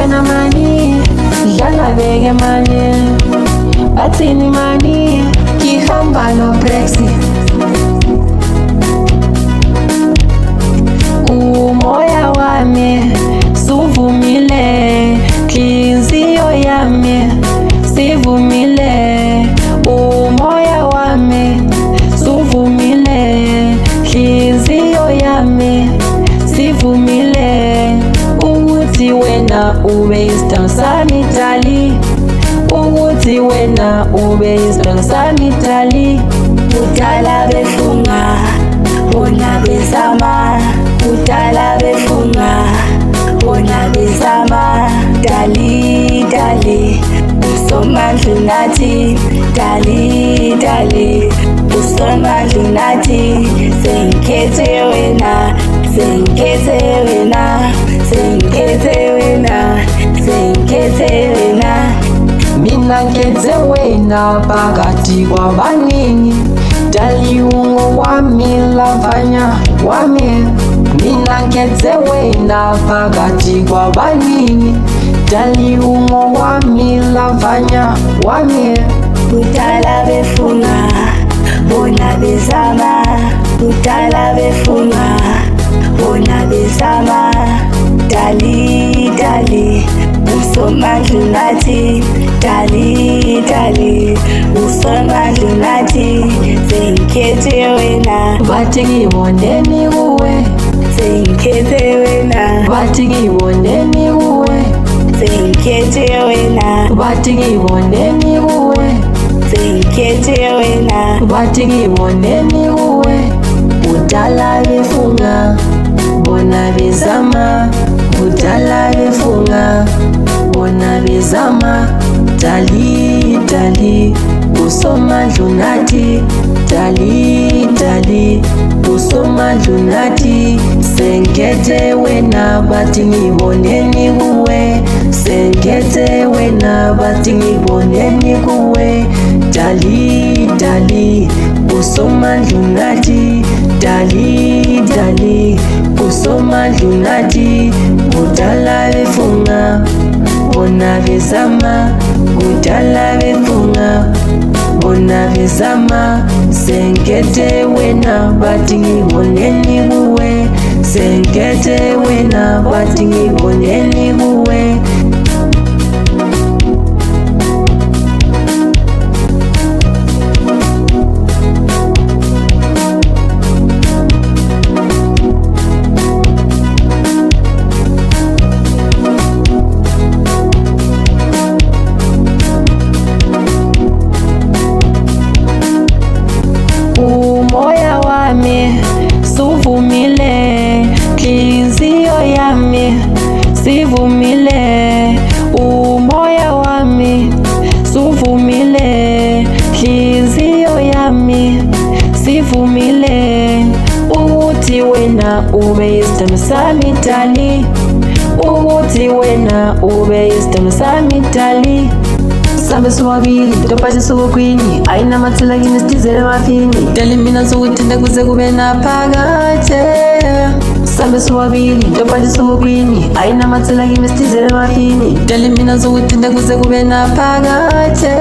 Bafana mani, dlala beke mani, bathini mani, ngihamba no-Brexy. Umoya wami suvumile, nhliziyo yami sivumile. Umoya wami suvumile, nhliziyo yami sivumile. Ukuthi wena ube isidingo sami dali, ukuthi wena ube isidingo sami dali. Kudala befunga, bona bezama. Kudala befunga, bona bezama. Dali, dali, usomandla nathi. Dali, dali, usomandla nathi. Sengikhethe wena, sengikhethe wena, sengikhethe wena, sengikhethe wena. Mina ngikhethe wena phakathi kwabaningi, dali ungowami lavanya wami. Mina ngikhethe wena phakathi kwabaningi, dali ungowami lavanya wami. Kudala befunga, bona bezama. Kudala befunga, bona bezama. Dali, dali, usomandla nathi. Dali, dali, usomandla nathi. Sengikhethe wena, Bathi ngiboneni kuwe, sengikhethe wena, bathi ngiboneni kuwe, sengikhethe wena, bathi ngiboneni kuwe, sengikhethe wena. bathi ngiboneni kuwe. Kudala befunga, bona bezama. Kudala befunga, bona bezama. Dali, dali, usomandla nathi. Dali, dali, usomandla nathi. Sengikhethe wena, bathi ngiboneni kuwe. Sengikhethe wena, bathi ngiboneni kuwe. Dali, dali, usomandla nathi. Dali, dali, usomandla nathi. Kudala befunga, bona bezama. Kudala befunga, bona bezama. Sengikhethe wena, bathi ngiboneni kuwe. Sengikhethe wena, bathi ngiboneni kuwe. Umoya wami suvumile, nhliziyo yami sivumile. Umoya wami suvumile, nhliziyo yami sivumile. Ukuthi wena ube isidingo sami dali, ukuthi wena ube isidingo sami dali. Sambe sobabili, tophathe sokwini, ayinamathela kimi sitizele mafini. Dali mina sokuthanda kuze kube naphakade. Sambe sobabili, tophathe sokwini, ayinamathela kimi sitizele mafini. Dali mina sokuthanda kuze kube naphakade.